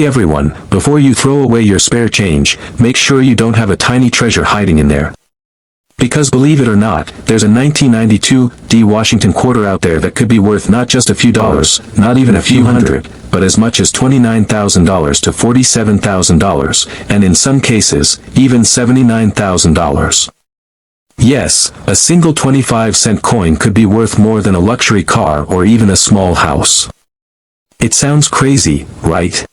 Everyone, before you throw away your spare change, make sure you don't have a tiny treasure hiding in there. Because believe it or not, there's a 1992 Washington quarter out there that could be worth not just a few dollars, not even a few hundred, but as much as $29,000 to $47,000, and in some cases, even $79,000. Yes, a single 25-cent coin could be worth more than a luxury car or even a small house. It sounds crazy, right?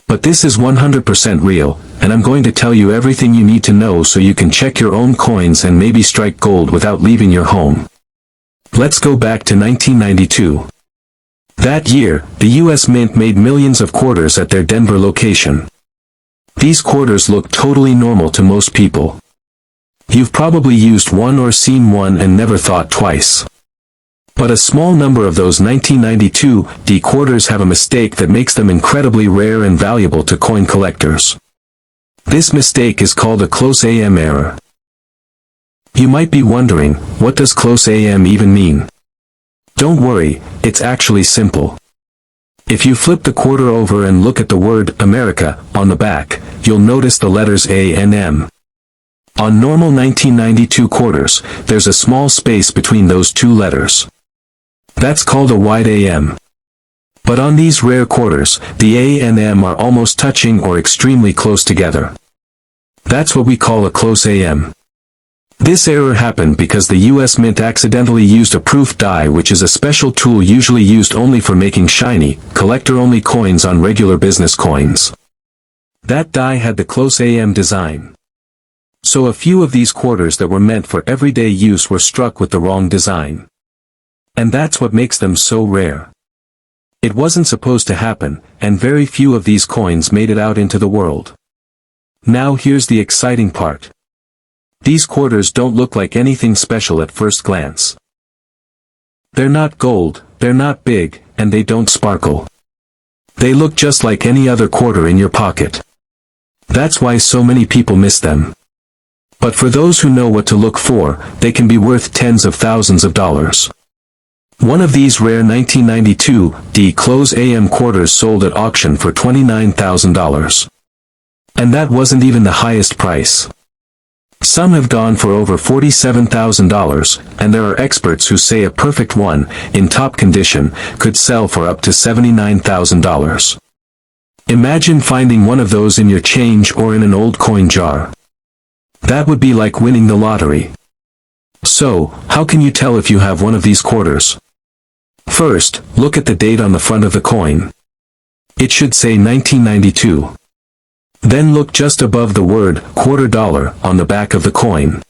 But this is 100% real, and I'm going to tell you everything you need to know so you can check your own coins and maybe strike gold without leaving your home. Let's go back to 1992. That year, the U.S. Mint made millions of quarters at their Denver location. These quarters look totally normal to most people. You've probably used one or seen one and never thought twice. But a small number of those 1992 quarters have a mistake that makes them incredibly rare and valuable to coin collectors. This mistake is called a close AM error. You might be wondering, what does close AM even mean? Don't worry, it's actually simple. If you flip the quarter over and look at the word America on the back, you'll notice the letters A and M. On normal 1992 quarters, there's a small space between those two letters. That's called a wide AM. But on these rare quarters, the A and M are almost touching or extremely close together. That's what we call a close AM. This error happened because the U.S. Mint accidentally used a proof die, which is a special tool usually used only for making shiny, collector-only coins on regular business coins. That die had the close AM design. So a few of these quarters that were meant for everyday use were struck with the wrong design. And that's what makes them so rare. It wasn't supposed to happen, and very few of these coins made it out into the world. Now here's the exciting part. These quarters don't look like anything special at first glance. They're not gold, they're not big, and they don't sparkle. They look just like any other quarter in your pocket. That's why so many people miss them. But for those who know what to look for, they can be worth tens of thousands of dollars. One of these rare 1992 close AM quarters sold at auction for $29,000. And that wasn't even the highest price. Some have gone for over $47,000, and there are experts who say a perfect one, in top condition, could sell for up to $79,000. Imagine finding one of those in your change or in an old coin jar. That would be like winning the lottery. So, how can you tell if you have one of these quarters? First, look at the date on the front of the coin. It should say 1992. Then look just above the word quarter dollar on the back of the coin.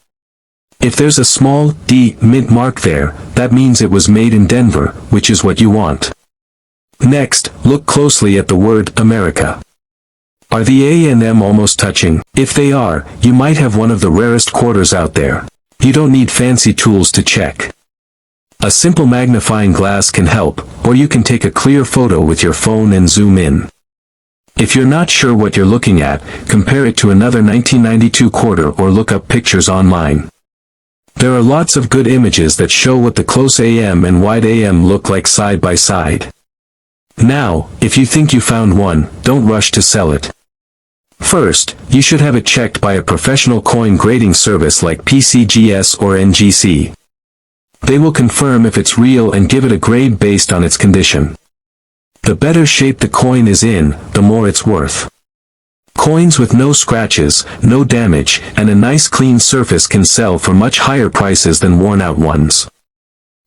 If there's a small D mint mark there, that means it was made in Denver, which is what you want. Next, look closely at the word America. Are the A and M almost touching? If they are, you might have one of the rarest quarters out there. You don't need fancy tools to check. A simple magnifying glass can help, or you can take a clear photo with your phone and zoom in. If you're not sure what you're looking at, compare it to another 1992 quarter or look up pictures online. There are lots of good images that show what the close AM and wide AM look like side by side. Now, if you think you found one, don't rush to sell it. First, you should have it checked by a professional coin grading service like PCGS or NGC. They will confirm if it's real and give it a grade based on its condition. The better shape the coin is in, the more it's worth. Coins with no scratches, no damage, and a nice clean surface can sell for much higher prices than worn-out ones.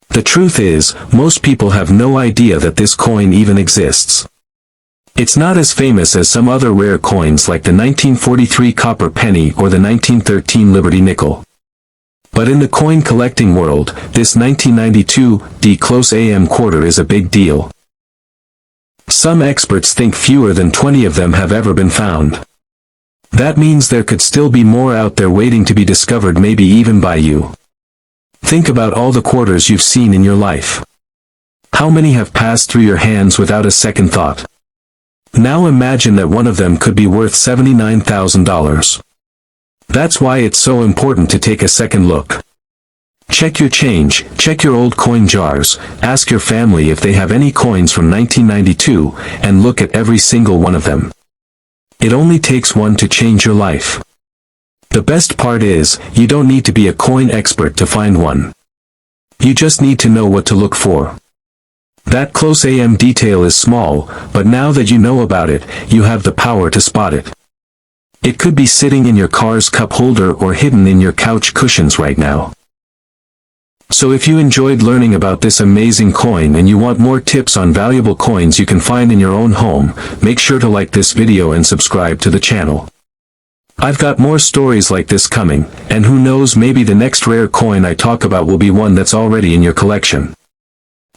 The truth is, most people have no idea that this coin even exists. It's not as famous as some other rare coins like the 1943 copper penny or the 1913 Liberty nickel. But in the coin collecting world, this 1992 close AM quarter is a big deal. Some experts think fewer than 20 of them have ever been found. That means there could still be more out there waiting to be discovered, maybe even by you. Think about all the quarters you've seen in your life. How many have passed through your hands without a second thought? Now imagine that one of them could be worth $79,000. That's why it's so important to take a second look. Check your change, check your old coin jars, ask your family if they have any coins from 1992, and look at every single one of them. It only takes one to change your life. The best part is, you don't need to be a coin expert to find one. You just need to know what to look for. That close AM detail is small, but now that you know about it, you have the power to spot it. It could be sitting in your car's cup holder or hidden in your couch cushions right now. So if you enjoyed learning about this amazing coin and you want more tips on valuable coins you can find in your own home, make sure to like this video and subscribe to the channel. I've got more stories like this coming, and who knows, maybe the next rare coin I talk about will be one that's already in your collection.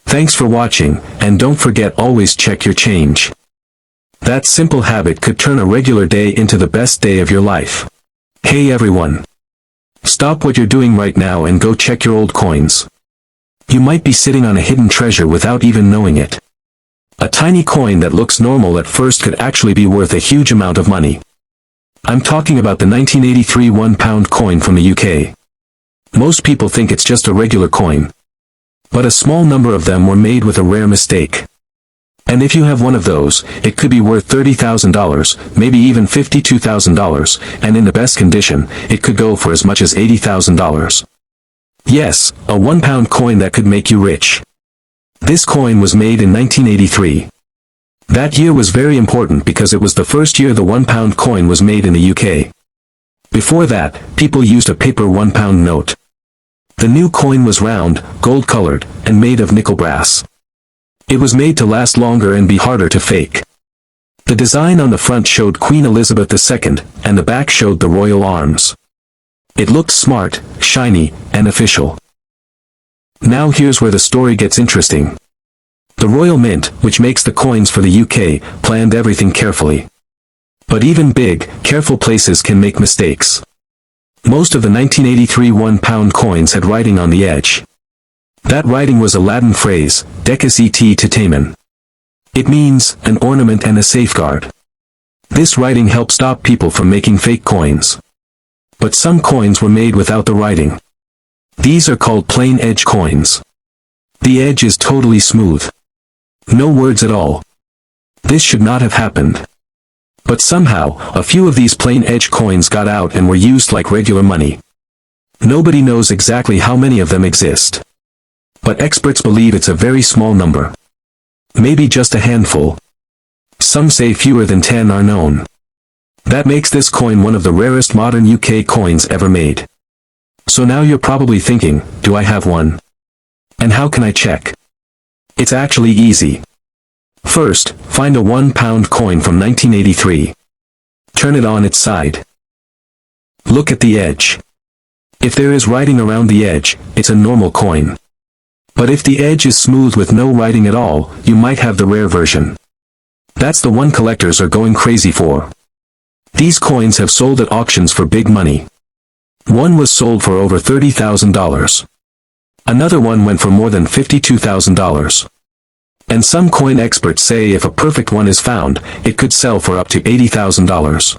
Thanks for watching, and don't forget, always check your change. That simple habit could turn a regular day into the best day of your life. Hey everyone! Stop what you're doing right now and go check your old coins. You might be sitting on a hidden treasure without even knowing it. A tiny coin that looks normal at first could actually be worth a huge amount of money. I'm talking about the 1983 £1 coin from the UK. Most people think it's just a regular coin. But a small number of them were made with a rare mistake. And if you have one of those, it could be worth $30,000, maybe even $52,000, and in the best condition, it could go for as much as $80,000. Yes, a £1 coin that could make you rich. This coin was made in 1983. That year was very important because it was the first year the £1 coin was made in the UK. Before that, people used a paper £1 note. The new coin was round, gold-colored, and made of nickel brass. It was made to last longer and be harder to fake. The design on the front showed Queen Elizabeth II, and the back showed the royal arms. It looked smart, shiny, and official. Now here's where the story gets interesting. The Royal Mint, which makes the coins for the UK, planned everything carefully. But even big, careful places can make mistakes. Most of the 1983 £1 coins had writing on the edge. That writing was a Latin phrase, decus et titamen. It means, an ornament and a safeguard. This writing helped stop people from making fake coins. But some coins were made without the writing. These are called plain edge coins. The edge is totally smooth. No words at all. This should not have happened. But somehow, a few of these plain edge coins got out and were used like regular money. Nobody knows exactly how many of them exist. But experts believe it's a very small number. Maybe just a handful. Some say fewer than 10 are known. That makes this coin one of the rarest modern UK coins ever made. So now you're probably thinking, do I have one? And how can I check? It's actually easy. First, find a £1 coin from 1983. Turn it on its side. Look at the edge. If there is writing around the edge, it's a normal coin. But if the edge is smooth with no writing at all, you might have the rare version. That's the one collectors are going crazy for. These coins have sold at auctions for big money. One was sold for over $30,000. Another one went for more than $52,000. And some coin experts say if a perfect one is found, it could sell for up to $80,000.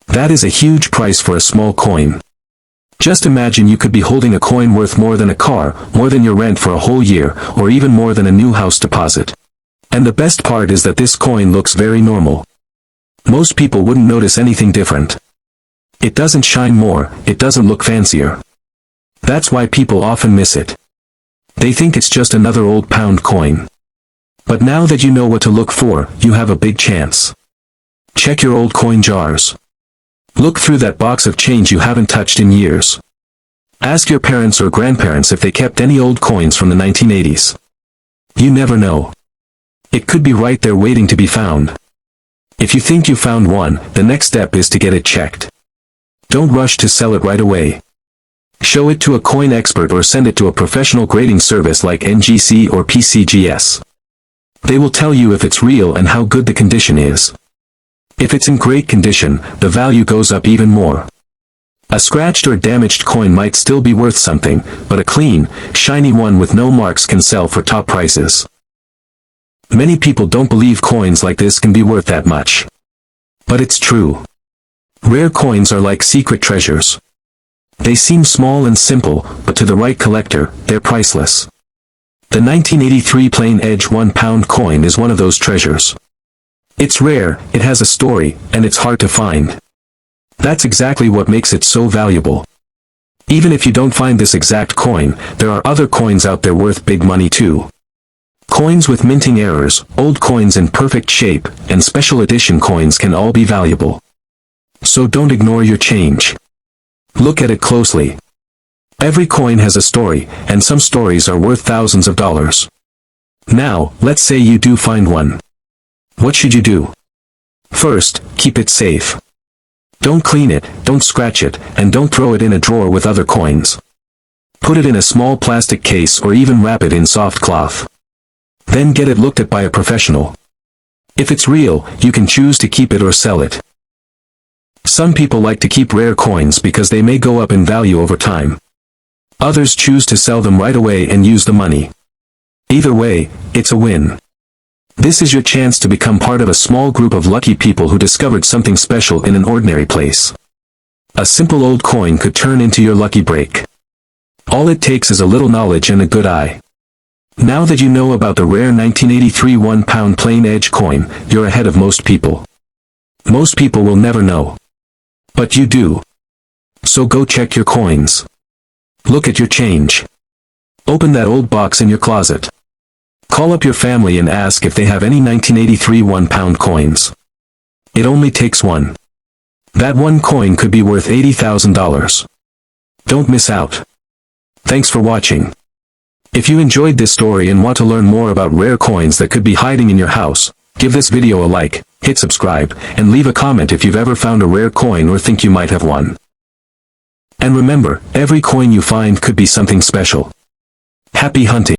That is a huge price for a small coin. Just imagine you could be holding a coin worth more than a car, more than your rent for a whole year, or even more than a new house deposit. And the best part is that this coin looks very normal. Most people wouldn't notice anything different. It doesn't shine more, it doesn't look fancier. That's why people often miss it. They think it's just another old pound coin. But now that you know what to look for, you have a big chance. Check your old coin jars. Look through that box of change you haven't touched in years. Ask your parents or grandparents if they kept any old coins from the 1980s. You never know. It could be right there waiting to be found. If you think you found one, the next step is to get it checked. Don't rush to sell it right away. Show it to a coin expert or send it to a professional grading service like NGC or PCGS. They will tell you if it's real and how good the condition is. If it's in great condition, the value goes up even more. A scratched or damaged coin might still be worth something, but a clean, shiny one with no marks can sell for top prices. Many people don't believe coins like this can be worth that much. But it's true. Rare coins are like secret treasures. They seem small and simple, but to the right collector, they're priceless. The 1983 plain edge £1 coin is one of those treasures. It's rare, it has a story, and it's hard to find. That's exactly what makes it so valuable. Even if you don't find this exact coin, there are other coins out there worth big money too. Coins with minting errors, old coins in perfect shape, and special edition coins can all be valuable. So don't ignore your change. Look at it closely. Every coin has a story, and some stories are worth thousands of dollars. Now, let's say you do find one. What should you do? First, keep it safe. Don't clean it, don't scratch it, and don't throw it in a drawer with other coins. Put it in a small plastic case or even wrap it in soft cloth. Then get it looked at by a professional. If it's real, you can choose to keep it or sell it. Some people like to keep rare coins because they may go up in value over time. Others choose to sell them right away and use the money. Either way, it's a win. This is your chance to become part of a small group of lucky people who discovered something special in an ordinary place. A simple old coin could turn into your lucky break. All it takes is a little knowledge and a good eye. Now that you know about the rare 1983 £1 plain edge coin, you're ahead of most people. Most people will never know. But you do. So go check your coins. Look at your change. Open that old box in your closet. Call up your family and ask if they have any 1983 £1 coins. It only takes one. That one coin could be worth $80,000. Don't miss out. Thanks for watching. If you enjoyed this story and want to learn more about rare coins that could be hiding in your house, give this video a like, hit subscribe, and leave a comment if you've ever found a rare coin or think you might have one. And remember, every coin you find could be something special. Happy hunting!